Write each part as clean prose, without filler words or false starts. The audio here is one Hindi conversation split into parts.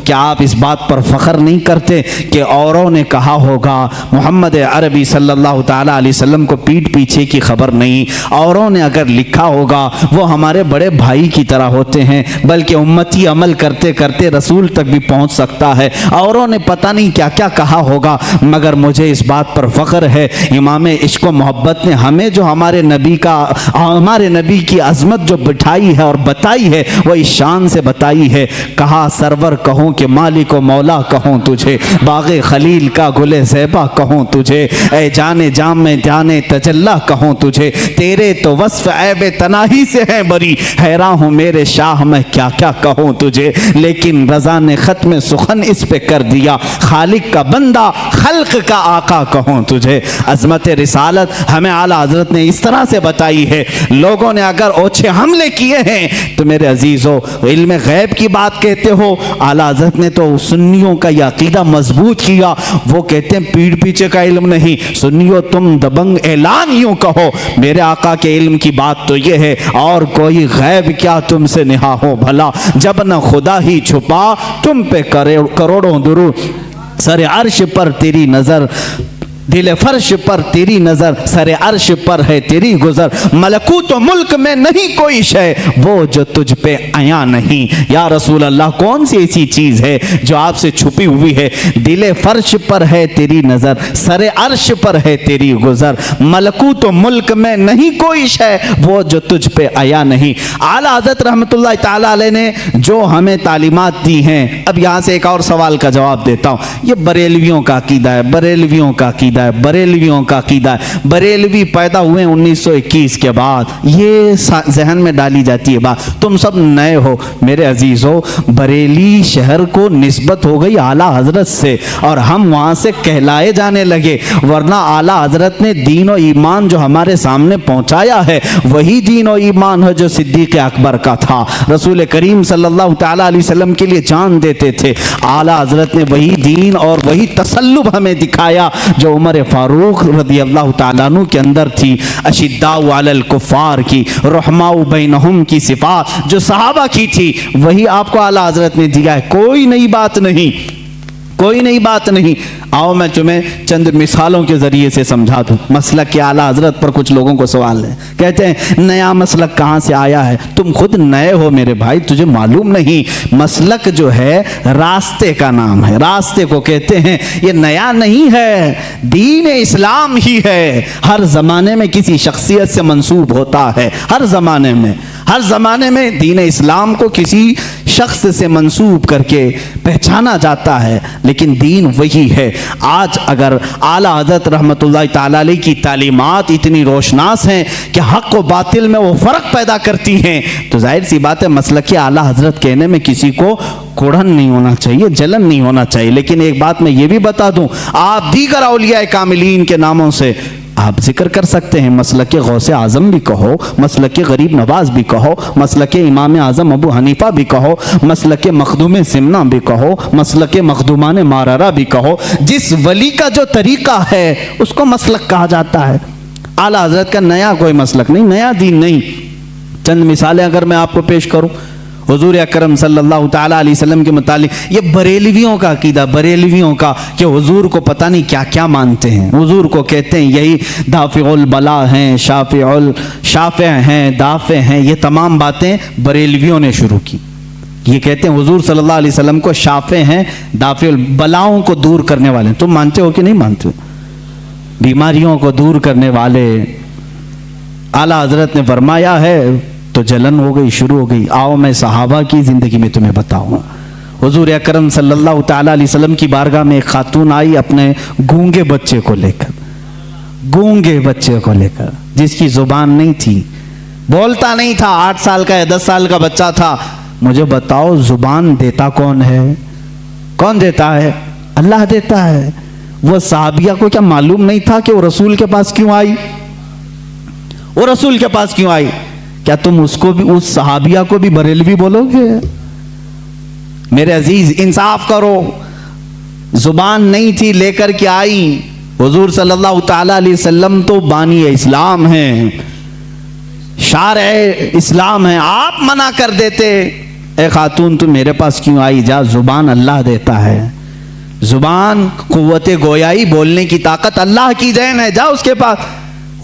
क्या आप इस बात पर फ़ख्र नहीं करते कि औरों ने कहा होगा मोहम्मद अरबी सल्लल्लाहु ताला अलैहि वसल्लम को पीठ पीछे की खबर नहीं, औरों ने अगर लिखा होगा वो हमारे बड़े भाई की तरह होते हैं, बल्कि उम्मती अमल करते करते रसूल तक भी पहुंच सकता है। औरों ने पता नहीं क्या क्या कहा होगा, मगर मुझे इस बात पर फ़ख्र है इमाम इश्क व मोहब्बत ने हमें जो हमारे नबी की अज़मत जो बिठाई है और बताई है वो इस शान से बताई है। कहा सरवर कहूँ कि मालिक व मौला कहूँ तुझे, बाग़े खलील का गुले ज़ैबा कहूँ तुझे, ए जाने जाम में जाने तजल्ला कहूँ तुझे, तेरे तो वस्फ़ ऐब तनाही से है बरी, हैरान हूँ मेरे शाह मैं क्या क्या कहूँ तुझे। लेकिन रज़ा ने ख़त्म सुखन इस पे कर दिया, खालिक का बंदा खल्क का आका कहूँ तुझे। अज़मत रिसालत हमें आला हज़रत ने इस तरह से बताई है। लोगों ने अगर ओछे हमले किए हैं तो मेरे अजीज़ों इल्म गैब की बात कहते हो, आला हज़रत ने तो सुन्नियों का यह अकीदा मजबूत किया। वो कहते हैं पीठ पीछे का इल्म नहीं, सुन्नियों तुम दबंग ऐलान यूं कहो, मेरे आका के इल्म की बात तो ये है और कोई गैब क्या तुमसे निहा हो भला, जब न खुदा ही छुपा तुम पे करोड़ों दुरूद, सरे अर्श पर तेरी नजर, दिल फर्श पर तेरी नजर, सरे अर्श पर है तेरी गुजर, मलकूत तो मुल्क में नहीं कोई शय वो जो तुझ पे आया नहीं। या रसूल अल्लाह कौन सी ऐसी चीज है जो आपसे छुपी हुई है? दिल फर्श पर है तेरी नजर, सरे अर्श पर है तेरी गुजर, मलकूत तो मुल्क में नहीं कोई शय वो जो तुझ पे आया नहीं। आला हज़रत रहमतुल्लाह ताला अलैह ने जो हमें तालीमात दी हैं, अब यहाँ से एक और सवाल का जवाब देता हूँ। ये बरेलवियों का अकीदा है, बरेलवियों का अकीदा है, बरेलवियों का अकीदा है। बरेलवी पैदा हुए 1921 के बाद, ये जहन में डाली जाती है बात। तुम सब नए हो मेरे अजीज़ों, बरेली शहर को निस्बत हो गई आला हजरत से और हम वहाँ से कहलाए जाने लगे, वरना आला हजरत ने दीन और ईमान जो हमारे सामने पहुँचाया है वही दीन और ईमान है जो सिद्दीक़ अकबर का था। रसूल करीम सल्लल्लाहु ताला अलैहि वसल्लम के लिए जान देते थे। आला हजरत ने वही दीन और वही तसल्लुब हमें दिखाया जो उमर फारूक रज़ी अल्लाह ताला अन्हु के अंदर थी। अशिद्दाउ अलल कुफ़ार की, रहमाउ बैनहुम की सिफ़ात जो सहाबा की थी वही आपको आला हज़रत ने दिया है। कोई नई बात नहीं, कोई नई बात नहीं। आओ मैं तुम्हें चंद मिसालों के ज़रिए से समझा दूँ। मसलक के आला हज़रत पर कुछ लोगों को सवाल है, कहते हैं नया मसलक कहाँ से आया है? तुम खुद नए हो मेरे भाई, तुझे मालूम नहीं। मसलक जो है रास्ते का नाम है, रास्ते को कहते हैं। ये नया नहीं है, दीन इस्लाम ही है। हर ज़माने में किसी शख्सियत से मंसूब होता है, हर ज़माने में, हर ज़माने में दीन इस्लाम को किसी शख्स से मंसूब करके पहचाना जाता है, लेकिन दीन वही है। आज अगर आला हज़रत रहमतुल्लाह ताला अलैह की तालीमात इतनी रोशनास हैं कि हक़ व बातिल में वो फ़र्क पैदा करती हैं, तो जाहिर सी बात है मसलक आला हज़रत कहने में किसी को कुढ़न नहीं होना चाहिए, जलन नहीं होना चाहिए। लेकिन एक बात मैं ये भी बता दूं, आप दीगर औलिया कामिलीन के नामों से आप जिक्र कर सकते हैं। मसलक गौसे आज़म भी कहो, मसलक गरीब नवाज भी कहो, मसलक इमाम आज़म अबू हनीफा भी कहो, मसलक मखदूम सिमना भी कहो, मसलक मखदूमान मारारा भी कहो। जिस वली का जो तरीका है उसको मसलक कहा जाता है। आला हज़रत का नया कोई मसलक नहीं, नया दीन नहीं। चंद मिसालें अगर मैं आपको पेश करूँ हुजूर अकरम सल्लल्लाहु ताला अलैहि वसल्लम के मुतालिक, ये बरेलवियों का अकीदा, बरेलवियों का कि हुजूर को पता नहीं क्या क्या मानते हैं। हुजूर को कहते हैं यही दाफ़िउल बला हैं, शाफ़े हैं, दाफ़े हैं। ये तमाम बातें बरेलवियों ने शुरू की। ये कहते हैं हुजूर सल्लल्लाहु अलैहि वसल्लम को शाफ़े हैं, दाफ़िउल बलाओं को दूर करने वाले। तुम मानते हो कि नहीं मानते? बीमारियों को दूर करने वाले। आला हज़रत ने फरमाया है तो जलन हो गई, शुरू हो गई। आओ मैं सहाबा की ज़िंदगी में तुम्हें बताऊँ। हुजूर अकरम सल्लल्लाहु ताला अलैहि वसल्लम की बारगाह में एक खातून आई अपने गूंगे बच्चे को लेकर, गूंगे बच्चे को लेकर, जिसकी ज़ुबान नहीं थी, बोलता नहीं था, 8 साल का या 10 साल का बच्चा था। मुझे बताओ ज़ुबान देता कौन है? कौन देता है? अल्लाह देता है। वो सहाबिया को क्या मालूम नहीं था कि वो रसूल के पास क्यों आई? वो रसूल के पास क्यों आई? क्या तुम उसको भी, उस सहाबिया को भी बरेलवी बोलोगे? मेरे अजीज इंसाफ करो। जुबान नहीं थी, लेकर के आई। हुजूर सल्लल्लाहु ताला अलैहि वसल्लम तो बानी इस्लाम हैं, शार इस्लाम है। आप मना कर देते ए खातून तुम मेरे पास क्यों आई? जा, जुबान अल्लाह देता है, जुबान कुव्वते गोयाई, बोलने की ताकत अल्लाह की देन है, जा उसके पास।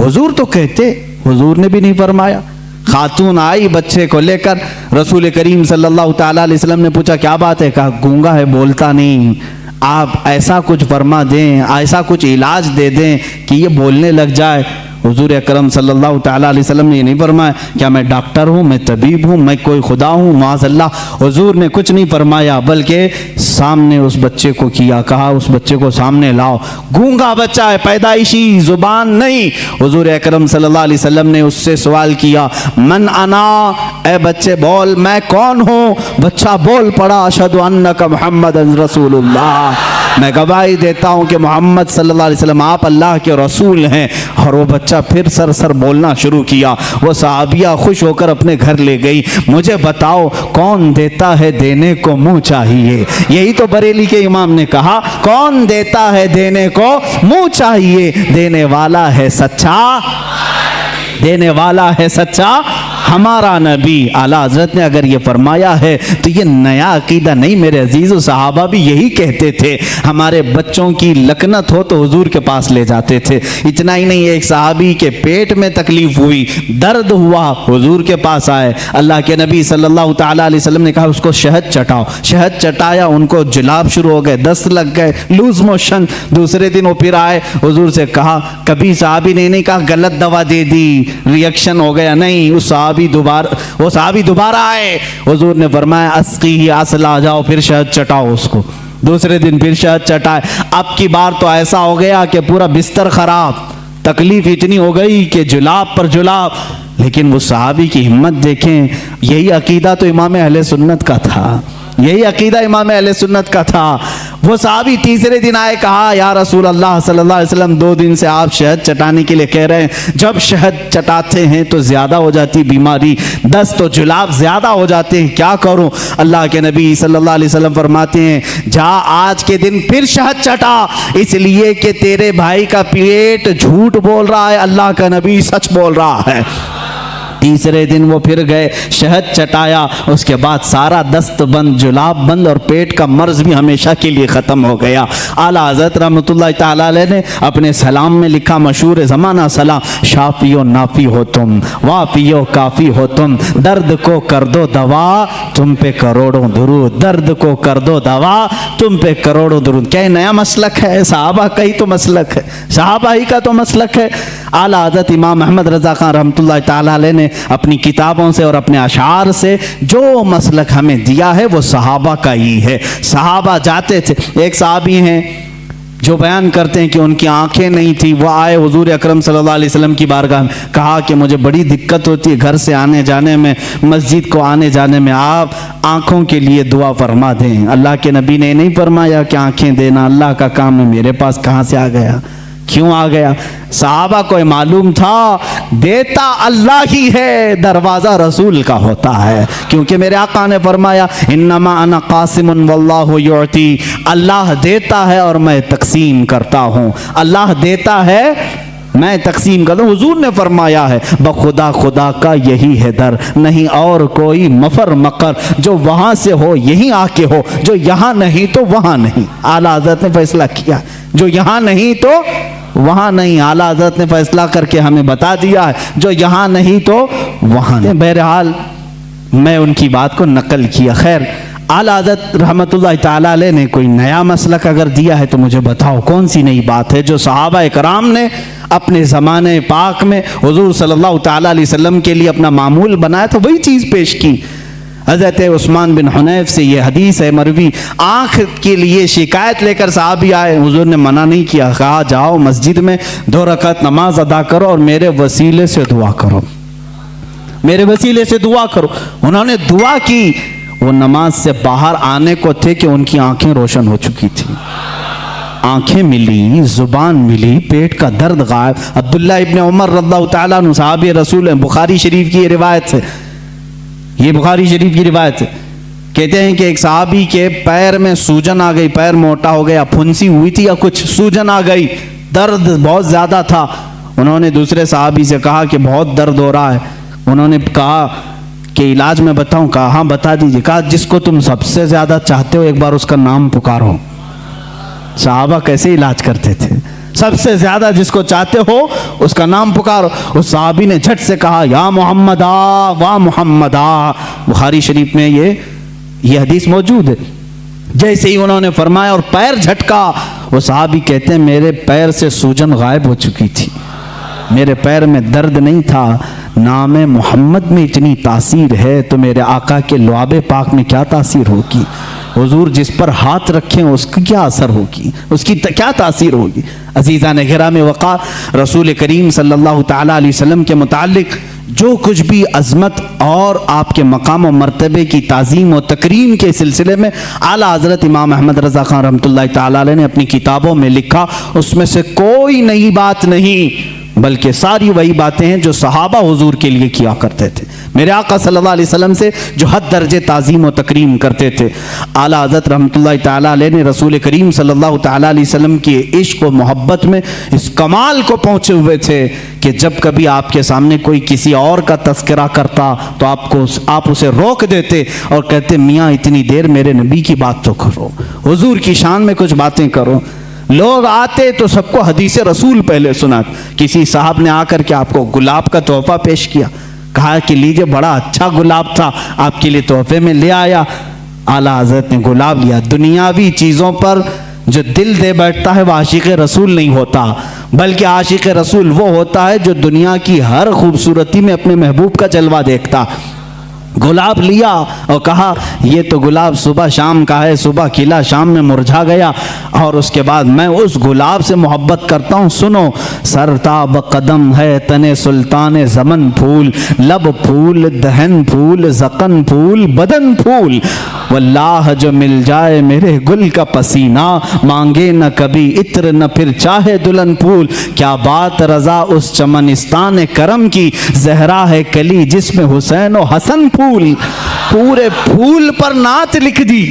हुजूर तो कहते, हुजूर ने भी नहीं फरमाया। खातून आई बच्चे को लेकर, रसूल करीम सल्लल्लाहु ताला अलैहि वसल्लम ने पूछा क्या बात है? कहा गूंगा है, बोलता नहीं, आप ऐसा कुछ फरमा दें, ऐसा कुछ इलाज दे दें कि ये बोलने लग जाए। हुजूर अकरम सल्लल्लाहु ताला अलैहि वसल्लम ने ये नहीं फरमाया क्या मैं डॉक्टर हूँ, मैं तबीब हूँ, मैं कोई खुदा हूँ, माज़अल्लाह। हुजूर ने कुछ नहीं फरमाया, बल्कि सामने उस बच्चे को किया, कहा उस बच्चे को सामने लाओ। गूंगा बच्चा है, पैदाइशी, जुबान नहीं। हुजूर अकरम सल्लल्लाहु अलैहि वसल्लम ने उससे सवाल किया, मन अना, ए बच्चे बोल मैं कौन हूँ? बच्चा बोल पड़ा, अशहदु अन्नका मुहम्मदन रसूलुल्लाह, मैं गवाही देता हूँ कि मोहम्मद सल्लल्लाहु अलैहि वसल्लम आप अल्लाह के रसूल हैं। और वो बच्चा फिर सर बोलना शुरू किया। वो सहाबिया खुश होकर अपने घर ले गई। मुझे बताओ कौन देता है देने को मुंह चाहिए? यही तो बरेली के इमाम ने कहा, कौन देता है देने को मुंह चाहिए? देने वाला है सच्चा, देने वाला है सच्चा हमारा नबी। आला हजरत ने अगर ये फरमाया है तो ये नया अकीदा नहीं मेरे अजीज़। सहाबा भी यही कहते थे, हमारे बच्चों की लकनत हो तो हुजूर के पास ले जाते थे। इतना ही नहीं, एक सहाबी के पेट में तकलीफ हुई, दर्द हुआ, हुजूर के पास आए। अल्लाह के नबी सल्लल्लाहु ताला अलैहि वसल्लम ने कहा उसको शहद चटाओ। शहद चटाया, उनको जुलाब शुरू हो गए, दस्त लग गए, लूज मोशन। दूसरे दिन वो फिर आए, हुजूर से कहा, कभी सहाबी ने नहीं कहा गलत दवा दे दी, रिएक्शन हो गया, नहीं, उस सहाबी दोबारा आए। हुजूर ने फरमाया अस्की ही असला, जाओ फिर शहद चटाओ उसको। दूसरे दिन फिर शहद चटाए। अब की बार तो ऐसा हो गया कि पूरा बिस्तर खराब, तकलीफ इतनी हो गई कि जुलाब पर जुलाब। लेकिन वो सहाबी की हिम्मत देखें, यही अकीदा तो इमाम अहले सुन्नत का था, यही अकीदा इमाम अहले सुन्नत का था। वो सहाबी तीसरे दिन आए, कहा या रसूल अल्लाह सल्लल्लाहु अलैहि वसल्लम 2 दिन से आप शहद चटाने के लिए कह रहे हैं, जब शहद चटाते हैं तो ज़्यादा हो जाती बीमारी, दस्त और जुलाब ज़्यादा हो जाते हैं, क्या करूं? अल्लाह के नबी सल्लल्लाहु अलैहि वसल्लम फरमाते हैं, जा आज के दिन फिर शहद चटा, इसलिए कि तेरे भाई का पेट झूठ बोल रहा है, अल्लाह का नबी सच बोल रहा है। तीसरे दिन वो फिर गए, शहद चटाया, उसके बाद सारा दस्त बंद, जुलाब बंद और पेट का मर्ज भी हमेशा के लिए ख़त्म हो गया। आला हज़रत रहमतुल्लाह ताला अलैह ने अपने सलाम में लिखा, मशहूर ज़माना सलाम, शाफियो नाफी हो तुम, वाफियो काफ़ी हो तुम, दर्द को कर दो दवा, तुम पे करोड़ों दुरूद, दर्द को कर दो दवा, तुम पे करोड़ों दुरूद। क्या नया मसलक है? सहाबा का ही तो मसलक है, सहाबा ही का तो मसलक है। आला हज़रत इमाम अहमद रज़ा खान रहमतुल्लाह ताला अलैह ने अपनी किताबों से और अपने अशार से जो मसलक हमें दिया है वो सहाबा का ही है। सहाबा जाते थे, एक सहाबी हैं जो बयान करते हैं कि उनकी आंखें नहीं थी, वो आए हुजूर अकरम सल्लल्लाहु अलैहि वसल्लम की बारगाह में, कहा कि मुझे बड़ी दिक्कत होती है घर से आने जाने में, मस्जिद को आने जाने में, आप आंखों के लिए दुआ फरमा दें। अल्लाह के नबी ने नहीं फरमाया कि आंखें देना अल्लाह का काम है, मेरे पास कहाँ से आ गया, क्यों आ गया? सहाबा को मालूम था देता अल्लाह ही है, दरवाज़ा रसूल का होता है, क्योंकि मेरे आका ने फरमाया इन्नमा अना कासिमुन वल्लाहु युअती, अल्लाह देता है और मैं तकसीम करता हूँ, अल्लाह देता है मैं तकसीम करता हूँ। हुजूर ने फरमाया है बखुदा खुदा का यही है दर, नहीं और कोई मफर मकर, जो वहाँ से हो यहीं आके हो, जो यहाँ नहीं तो वहाँ नहीं। आला हज़रत ने फैसला किया, जो यहाँ नहीं तो वहाँ नहीं। आला हज़रत ने फैसला करके हमें बता दिया है, जो यहाँ नहीं तो वहाँ नहीं। बहरहाल मैं उनकी बात को नकल किया। खैर, आला हज़रत रहमतुल्लाह ताला अलैह ने कोई नया मसलक अगर दिया है तो मुझे बताओ कौन सी नई बात है जो सहाबा इकराम ने अपने ज़माने पाक में हुजूर सल्लल्लाहु ताला अलैहि वसल्लम के लिए अपना मामूल बनाया, तो वही चीज़ पेश की। हज़रत उस्मान बिन हुनैफ से ये हदीस है मरवी, आँख के लिए शिकायत लेकर साहबी आए, हुजूर ने मना नहीं किया, कहा जाओ मस्जिद में 2 रकात नमाज अदा करो और मेरे वसीले से दुआ करो, मेरे वसीले से दुआ करो। उन्होंने दुआ की, वो नमाज से बाहर आने को थे कि उनकी आंखें रोशन हो चुकी थी, आंखें मिली, जुबान मिली, पेट का दर्द गायब। अब्दुल्ला इब्न उमर रज़ियल्लाहु ताला अन्हु सहाबी रसूल हैं, बुखारी शरीफ की रिवायत है, ये बुखारी शरीफ की रिवायत है। कहते हैं कि एक सहाबी के पैर में सूजन आ गई, पैर मोटा हो गया, फुंसी हुई थी या कुछ, सूजन आ गई, दर्द बहुत ज़्यादा था। उन्होंने दूसरे सहाबी से कहा कि बहुत दर्द हो रहा है। उन्होंने कहा कि इलाज में बताऊं? कहा हाँ बता दीजिए। कहा जिसको तुम सबसे ज्यादा चाहते हो एक बार उसका नाम पुकारो। सहाबा कैसे इलाज करते थे? सबसे ज्यादा जिसको चाहते हो उसका नाम पुकारो। उस सहाबी ने झट से कहा या मोहम्मदा वाह मोहम्मदा। बुखारी शरीफ में ये हदीस मौजूद है। जैसे ही उन्होंने फरमाया और पैर झटका, वो सहाबी कहते हैं मेरे पैर से सूजन गायब हो चुकी थी, मेरे पैर में दर्द नहीं था। नाम मोहम्मद में इतनी तासीर है तो मेरे आका के लुआबे पाक में क्या तासीर होगी? हुजूर जिस पर हाथ रखें उसकी क्या असर होगी, उसकी क्या तासीर होगी? अजीज़ा ने गिरामी वक़ार, रसूल करीम सल्लल्लाहु ताला अलैहि वसल्लम के मुतालिक जो कुछ भी अज़मत और आपके मकाम और मर्तबे की ताज़ीम और तकरीम के सिलसिले में आला हज़रत इमाम अहमद रज़ा ख़ान रहमतुल्लाहि ताला अलैह ने अपनी किताबों में लिखा, उसमें से कोई नई बात नहीं, बल्कि सारी वही बातें हैं जो सहाबा हुजूर के लिए किया करते थे, मेरे आका सल्लल्लाहु अलैहि वसल्लम से जो हद दर्जे ताज़ीम और तकरीम करते थे। आला हज़रत रहमतुल्लाहि ताला अलैह ने रसूल करीम सल्लल्लाहु ताला अलैहि वसल्लम के इश्क और मोहब्बत में इस कमाल को पहुँचे हुए थे कि जब कभी आपके सामने कोई किसी और का तस्करा करता तो आप उसे रोक देते और कहते मियाँ इतनी देर मेरे नबी की बात तो करो, हुजूर की शान में कुछ बातें करो। लोग आते तो सबको हदीस रसूल पहले सुनाते। किसी साहब ने आकर के आपको गुलाब का तोहफा पेश किया, कहा कि लीजिए बड़ा अच्छा गुलाब था, आपके लिए तोहफे में ले आया। आला हज़रत ने गुलाब लिया। दुनियावी चीज़ों पर जो दिल दे बैठता है वह आशिक रसूल नहीं होता, बल्कि आशिक रसूल वो होता है जो दुनिया की हर खूबसूरती में अपने महबूब का जलवा देखता। गुलाब लिया और कहा ये तो गुलाब सुबह शाम का है, सुबह खिला शाम में मुरझा गया, और उसके बाद मैं उस गुलाब से मोहब्बत करता हूँ। सुनो, सरताब कदम है तने सुल्तान ज़मन फूल, लब फूल दहन फूल ज़कन फूल बदन फूल, वल्लाह जो मिल जाए मेरे गुल का पसीना, मांगे न कभी इत्र न फिर चाहे दुल्हन फूल। क्या बात रज़ा उस चमनिस्तान करम की, जहरा है कली जिसमें हुसैन और हसन फूल। पूरे फूल पर नात लिख दी।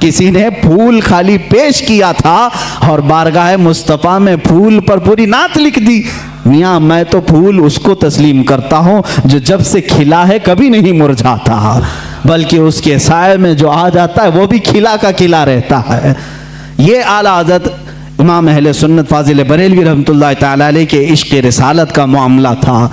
किसी ने फूल खाली पेश किया था और बारगाह मुस्तफ़ा में फूल पर पूरी नात लिख दी। मियाँ मैं तो फूल उसको तस्लीम करता हूँ जो जब से खिला है कभी नहीं मुरझाता, बल्कि उसके साए में जो आ जाता है वो भी खिला का खिला रहता है। ये आला हज़रत इमाम अहले सुन्नत फाजिल बरेलवी रहमतुल्लाहि ताला अलैह के इश्क़ रिसालत का मामला था।